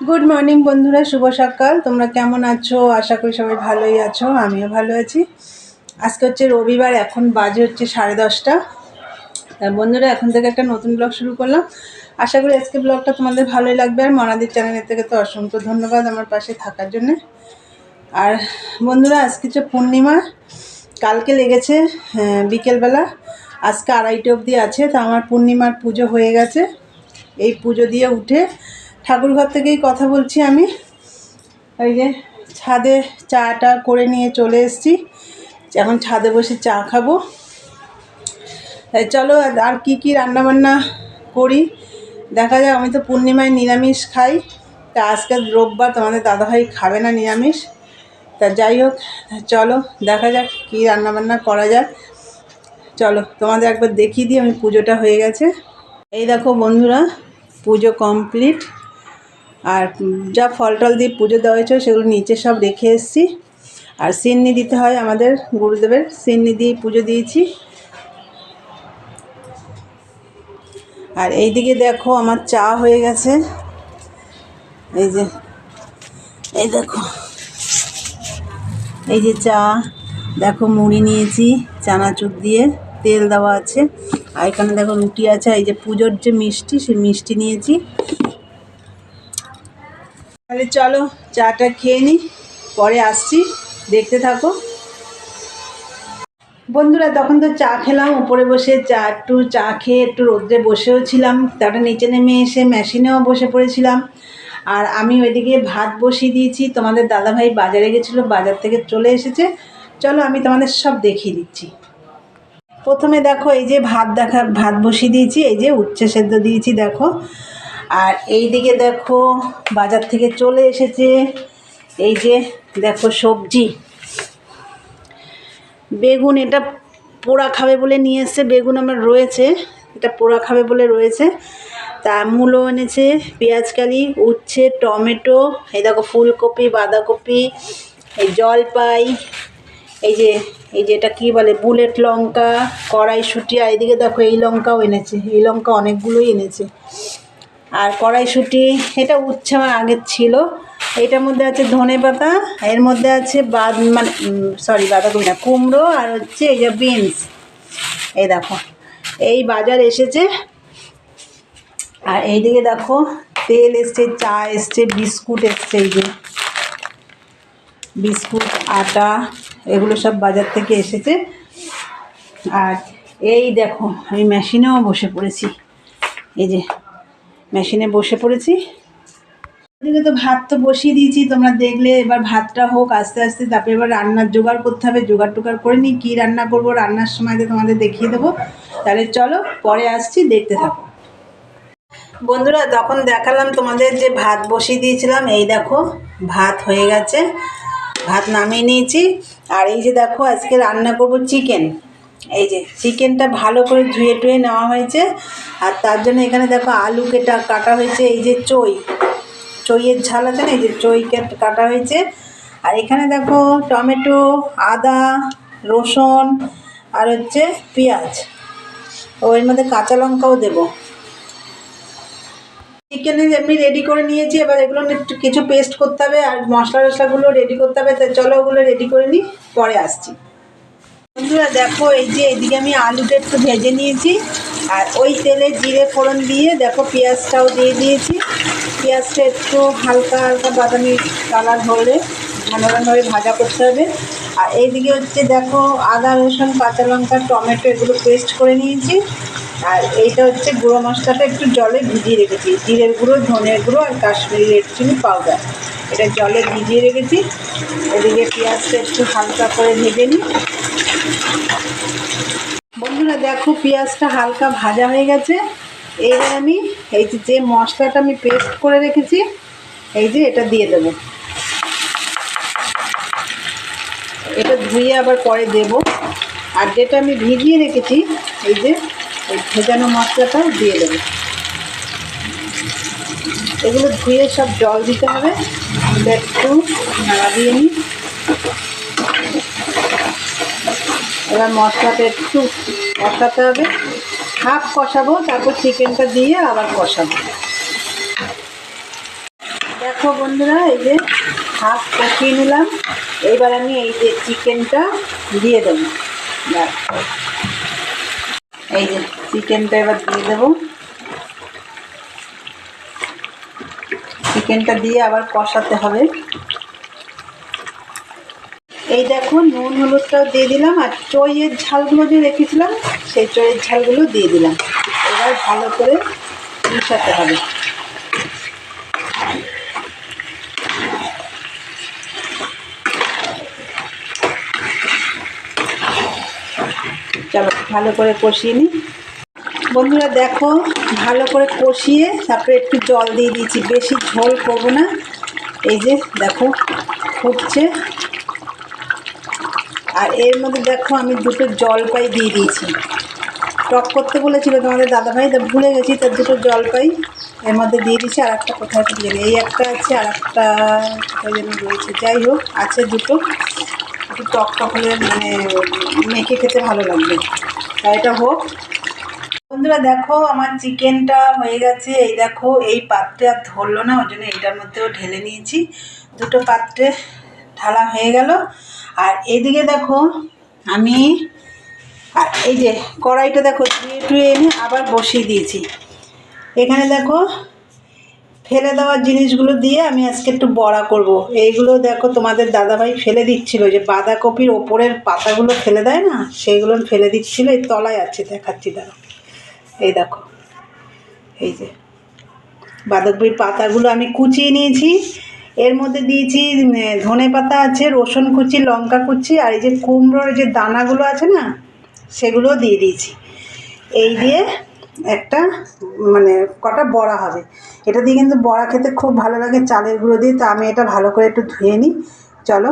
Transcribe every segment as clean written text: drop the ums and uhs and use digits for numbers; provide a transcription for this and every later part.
Good morning বন্ধুরা, শুভ সকাল। তোমরা কেমন আছো? আশা করি সবাই ভালোই আছো, আমিও ভালো আছি। আজকে হচ্ছে রবিবার, এখন বাজে হচ্ছে 10:30। বন্ধুরা, এখন থেকে একটা নতুন ব্লগ শুরু করলাম। আশা করি আজকে ব্লগটা তোমাদের ভালোই লাগবে। আর মনাদির চ্যানেলের থেকে তো অসংখ্য ধন্যবাদ আমার পাশে থাকার জন্যে। আর বন্ধুরা, আজকে হচ্ছে পূর্ণিমা, কালকে লেগেছে বিকেলবেলা, আজকে 2:30 অবধি আছে। তো আমার পূর্ণিমার পুজো হয়ে গেছে। এই পুজো দিয়ে উঠে ঠাকুরঘর থেকেই কথা বলছি আমি। ওই যে ছাদে চাটা করে নিয়ে চলে এসেছি, এখন ছাদে বসে চা খাবো। চলো আর কি রান্নাবান্না করি দেখা যাক। আমি তো পূর্ণিমায় নিরামিষ খাই, তা আজকে রোববার, তোমাদের দাদাভাই খাবে না নিরামিষ। তা যাই হোক, চলো দেখা যাক কী রান্নাবান্না করা যায়। চলো তোমাদের একবার দেখিয়ে দিই আমি পুজোটা হয়ে গেছে। এই দেখো বন্ধুরা, পুজো কমপ্লিট। আর যা ফল টল দিয়ে পুজো দেওয়া হয়েছে সেগুলো নিচে সব রেখে এসেছি। আর সিন্নি দিতে হয় আমাদের গুরুদেবের, সিন্নি দিয়ে পুজো দিয়েছি। আর এইদিকে দেখো আমার চা হয়ে গেছে। এই দেখো, এই যে চা, দেখো মুড়ি নিয়েছি চানাচুর দিয়ে, তেল দেওয়া আছে। আর এখানে দেখো রুটি আছে। এই যে পুজোর যে মিষ্টি, সেই মিষ্টি নিয়েছি। তাহলে চলো চাটা খেয়ে নিই, পরে আসছি, দেখতে থাকো বন্ধুরা। তখন তো চা খেলাম উপরে বসে, চা খেয়ে একটু রোদ্রে বসেও ছিলাম। তারপরে নিচে নেমে এসে মেশিনেও বসে পড়েছিলাম। আর আমি ওইদিকে ভাত বসিয়ে দিয়েছি। তোমাদের দাদাভাই বাজারে গেছিলো, বাজার থেকে চলে এসেছে। চলো আমি তোমাদের সব দেখিয়ে দিচ্ছি। প্রথমে দেখো এই যে ভাত বসিয়ে দিয়েছি, এই যে উচ্ছে সেদ্ধ দিয়েছি দেখো। আর এই দিকে দেখো বাজার থেকে চলে এসেছে, এই যে দেখো সবজি, বেগুন। এটা পোড়া খাবে বলে নিয়ে এসছে, বেগুন আমার রয়েছে, এটা পোড়া খাবে বলে রয়েছে। তা মূলো এনেছে, পেঁয়াজকালি, উচ্ছে, টমেটো, এই দেখো ফুলকপি, বাঁধাকপি, এই জলপাই, এই যে এটা কী বলে বুলেট লঙ্কা, কড়াইশুঁটি। আর এদিকে দেখো এই লঙ্কাও এনেছে, এই লঙ্কা অনেকগুলোই এনেছে। আর কড়াইশুঁটি, এটা উচ্ছে আমার আগের ছিল। এইটার মধ্যে আছে ধনেপাতা, এর মধ্যে আছে বাঁধাকপি না, কুমড়ো, আর হচ্ছে এই যে বিনস। এই দেখো এই বাজার এসেছে। আর এইদিকে দেখো তেল এসছে, চা এসছে, বিস্কুট এসছে, এই যে বিস্কুট, আটা, এগুলো সব বাজার থেকে এসেছে। আর এই দেখো আমি মেশিনেও বসে পড়েছি, এই যে মেশিনে বসে পড়েছি। এদিকে তো ভাত তো বসিয়ে দিয়েছি, তোমরা দেখলে। এবার ভাতটা হোক আস্তে আস্তে, তারপরে এবার রান্নার জোগাড় করতে হবে। জোগাড় টোগাড় করে নিই, কী রান্না করবো রান্নার সময় তোমাদের দেখিয়ে দেবো। তাহলে চলো পরে আসছি, দেখতে থাকো বন্ধুরা। তখন দেখালাম তোমাদের যে ভাত বসিয়ে দিয়েছিলাম, এই দেখো ভাত হয়ে গেছে, ভাত নামিয়ে নিয়েছি। আর এই যে দেখো আজকে রান্না করব চিকেন। এই যে চিকেনটা ভালো করে ধুয়ে টুয়ে নেওয়া হয়েছে। আর তার জন্য এখানে দেখো আলু কাটা হয়েছে, এই যে চইয়ের ঝাল আছে না, এই যে চই কাটা হয়েছে। আর এখানে দেখো টমেটো, আদা, রসুন, আর হচ্ছে পেঁয়াজ, এর মধ্যে কাঁচা লঙ্কাও দেবো। চিকেনে এমনি রেডি করে নিয়েছি, এবার এগুলো একটু কিছু পেস্ট করতে হবে, আর মশলাগুলো রেডি করতে হবে। তাই চলো ওগুলো রেডি করে নিই, পরে আসছি বন্ধুরা। দেখো এই যে এইদিকে আমি আলুটা একটু ভেজে নিয়েছি। আর ওই তেলে জিরে ফোড়ন দিয়ে দেখো পেঁয়াজটাও দিয়ে দিয়েছি। পেঁয়াজটা একটু হালকা হালকা বাদামি কালার হলে ভালোভাবে ভাজা করতে হবে। আর এইদিকে হচ্ছে দেখো আদা, রসুন, কাঁচা লঙ্কা, টমেটো, এগুলো পেস্ট করে নিয়েছি। আর এইটা হচ্ছে গুঁড়ো মশলাটা একটু জলে ভিজিয়ে রেখেছি, জিরের গুঁড়ো, ধনের গুঁড়ো, আর কাশ্মীরি রেড চিলি পাউডার, এটা জলে ভিজিয়ে রেখেছি। এদিকে পেঁয়াজটা একটু হালকা করে ভেজে নিই বন্ধুরা। দেখো পেঁয়াজটা হালকা ভাজা হয়ে গেছে। এইবার আমি এই যে মশলাটা আমি পেস্ট করে রেখেছি, এই যে এটা দিয়ে দেবো। এটা ধুয়ে আবার পরে দেব। আর যেটা আমি ভিজিয়ে রেখেছি, এই যে এই ভেজানো মশলাটাও দিয়ে দেবো। এগুলো ধুয়ে সব জল দিতে হবে, একটু নাড়া দিয়ে নিই। এবার মশলাটা একটু কষাতে হবে, হাফ কষাবো, তারপর চিকেনটা দিয়ে আবার কষাবো। দেখো বন্ধুরা, এই যে হাফ কষিয়ে নিলাম। এইবার আমি এই যে চিকেনটা দিয়ে দেবো। এই যে চিকেনটা এবার দিয়ে দেবো। চিকেনটা দিয়ে আবার কষাতে হবে। এই দেখো নুন হলুদটাও দিয়ে দিলাম, আর চইয়ের ঝালগুলো যে রেখেছিলাম সেই চইয়ের ঝালগুলো দিয়ে দিলাম। এবার ভালো করে মিশাতে হবে। চলো ভালো করে কষিয়ে নিই। বন্ধুরা দেখো, ভালো করে কষিয়ে তারপরে একটু জল দিয়ে দিয়েছি, বেশি ঝোল করবো না। এই যে দেখো ফুটছে, আর এর মধ্যে দেখো আমি দুটো জলপাই দিয়ে দিয়েছি। টক করতে বলেছিল তোমাদের দাদাভাই, তা ভুলে গেছি, তার দুটো জলপাই এর মধ্যে দিয়ে দিয়েছি। আর একটা কোথায় দিয়ে এই একটা আছে, আর একটা কোথায় যেন রয়েছে। যাই হোক, আছে দুটো। একটু টক টক হলে মানে মেখে খেতে ভালো লাগবে। তাই এটা হোক। বন্ধুরা দেখো আমার চিকেনটা হয়ে গেছে। এই দেখো এই পাত্রে আর ধরলো না, ওই জন্য এইটার মধ্যেও ঢেলে নিয়েছি। দুটো পাত্রে ঢালা হয়ে গেল। আর এদিকে দেখো আমি এই যে কড়াইটা দেখো ধুয়ে টুয়ে এনে আবার বসিয়ে দিয়েছি। এখানে দেখো ফেলে দেওয়ার জিনিসগুলো দিয়ে আমি আজকে একটু বড়া করব। এইগুলো দেখো তোমাদের দাদাভাই ফেলে দিচ্ছিল, যে বাঁধাকপির ওপরের পাতাগুলো ফেলে দেয় না, সেইগুলো ফেলে দিচ্ছিল। এই তলায় আছে, দেখাচ্ছি দাঁড়াও। এই দেখো, এই যে বাঁধাকপির পাতাগুলো আমি কুচিয়ে নিয়েছি। এর মধ্যে দিয়েছি ধনে পাতা আছে, রসুন কুচি, লঙ্কা কুচি, আর এই যে কুমড়োর যে দানাগুলো আছে না, সেগুলোও দিয়ে দিয়েছি। এই দিয়ে একটা মানে কটা বড়া হবে। এটা দিয়ে কিন্তু বড়া খেতে খুব ভালো লাগে, চালের গুঁড়ো দিয়ে। তো আমি এটা ভালো করে একটু ধুয়ে নিই। চলো।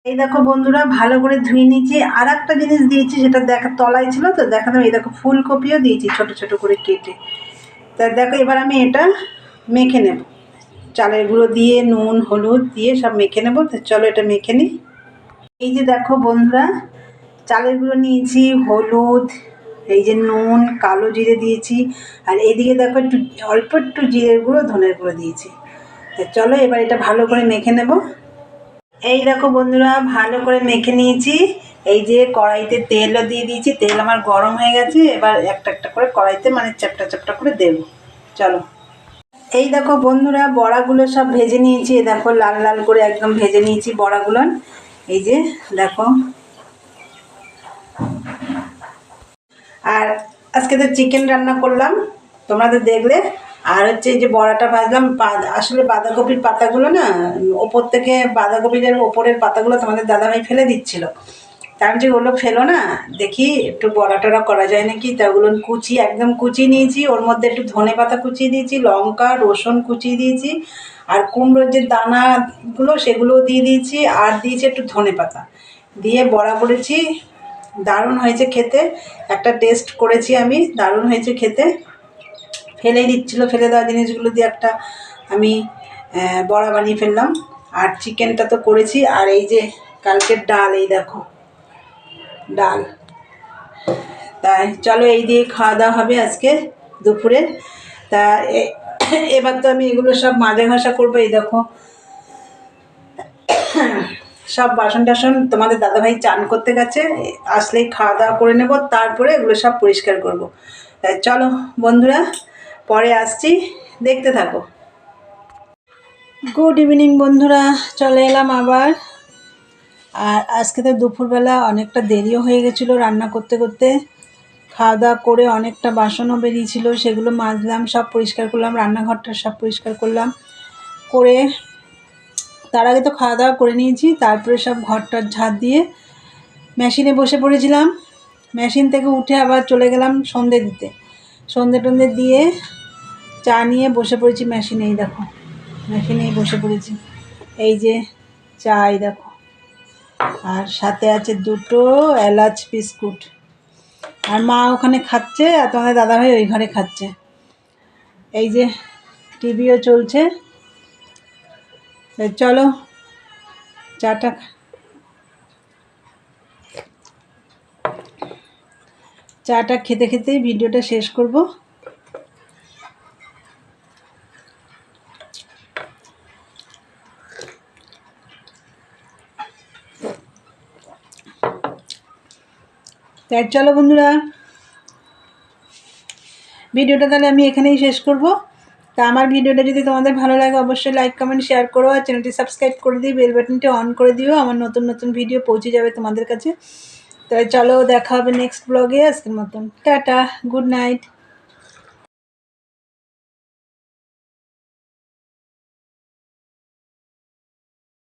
এই দেখো বন্ধুরা, ভালো করে ধুয়ে নিয়েছি। আর একটা জিনিস দিয়েছি, সেটা দেখা তলায় ছিল তো দেখাতাম। এই দেখো ফুলকপিও দিয়েছি ছোট ছোট করে কেটে। তা দেখো এবার আমি এটা মেখে নেব, চালের গুঁড়ো দিয়ে নুন হলুদ দিয়ে সব মেখে নেব। তো চলো এটা মেখে নিই। এই যে দেখো বন্ধুরা, চালের গুঁড়ো নিয়েছি, হলুদ, এই যে নুন, কালো জিরে দিয়েছি, আর এদিকে দেখো একটু অল্প একটু জিরের গুঁড়ো, ধনের গুঁড়ো দিয়েছি। তো চলো এবার এটা ভালো করে মেখে নেব। এই দেখো বন্ধুরা, ভালো করে মেখে নিয়েছি। এই যে কড়াইতে তেলও দিয়ে দিয়েছি, তেল আমার গরম হয়ে গেছে। এবার একটা একটা করে কড়াইতে মানে চ্যাপটা চ্যাপটা করে দেব। চলো। এই দেখো বন্ধুরা, বড়াগুলো সব ভেজে নিয়েছি। দেখো লাল লাল করে একদম ভেজে নিয়েছি বড়াগুলো। এই যে দেখো, আর আজকে তো চিকেন রান্না করলাম, তোমাদের দেখলে। আর হচ্ছে এই যে বড়াটা ভাজলাম। আসলে বাঁধাকপির পাতাগুলো না, ওপর থেকে বাঁধাকপির ওপরের পাতাগুলো তোমাদের দাদাভাই ফেলে দিচ্ছিল। তার যে ওগুলো ফেলো না, দেখি একটু বড়া টড়া করা যায় নাকি। তা ওগুলো কুচি একদম কুচিয়ে নিয়েছি। ওর মধ্যে একটু ধনে পাতা কুচিয়ে দিয়েছি, লঙ্কা রসুন কুচিয়ে দিয়েছি, আর কুমড়োর যে দানাগুলো সেগুলোও দিয়ে দিয়েছি, আর দিয়েছি একটু ধনে পাতা দিয়ে বড়া করেছি। দারুণ হয়েছে খেতে। একটা টেস্ট করেছি আমি, দারুণ হয়েছে খেতে। ফেলে দিচ্ছিলো, ফেলে দেওয়া জিনিসগুলো দিয়ে একটা আমি বড়া বানিয়ে ফেললাম। আর চিকেনটা তো করেছি। আর এই যে কালকের ডাল, এই দেখো ডাল। তাই চলো এই দিয়ে খাওয়া দাওয়া হবে আজকে দুপুরে। তা এবার তো আমি এগুলো সব মাজা ঘষা করবো। এই দেখো সব বাসন টাসন তোমাদের দাদাভাই চান করতে গেছে, আসলেই খাওয়া দাওয়া করে নেব, তারপরে এগুলো সব পরিষ্কার করব। তাই চলো বন্ধুরা, পরে আসছি, দেখতে থাকো। গুড ইভিনিং বন্ধুরা, চলে এলাম আবার। আর আজকে তো দুপুরবেলা অনেকটা দেরিও হয়ে গেছিলো রান্না করতে করতে। খাওয়া দাওয়া করে অনেকটা বাসনও বেরিয়েছিল, সেগুলো মাজলাম, সব পরিষ্কার করলাম, রান্নাঘরটা সব পরিষ্কার করলাম। করে তার আগে তো খাওয়া দাওয়া করে নিয়েছি, তারপরে সব ঘরটার ঝাড় দিয়ে মেশিনে বসে পড়েছিলাম। মেশিন থেকে উঠে আবার চলে গেলাম সন্ধে দিতে। সন্ধে টন্ধে দিয়ে চা নিয়ে বসে পড়েছি মেশিনেই। দেখো মেশিনেই বসে পড়েছি। এই যে চা, এই দেখো, আর সাথে আছে দুটো এলাচ বিস্কুট। আর মা ওখানে খাচ্ছে, আর তোমাদের দাদাভাই ওই ঘরে খাচ্ছে। এই যে টিভিও চলছে। চলো চাটা খেতে খেতেই ভিডিওটা শেষ করব। তাই চলো বন্ধুরা, ভিডিওটা তাহলে আমি এখানেই শেষ করব। তা আমার ভিডিওটা যদি তোমাদের ভালো লাগে অবশ্যই লাইক কমেন্ট শেয়ার করো, আর চ্যানেলটি সাবস্ক্রাইব করে দিই, বেল বাটনটি অন করে দিও, আমার নতুন নতুন ভিডিও পৌঁছে যাবে তোমাদের কাছে। তাই চলো, দেখা হবে নেক্সট ব্লগে। আজকের মতন টাটা, গুড নাইট।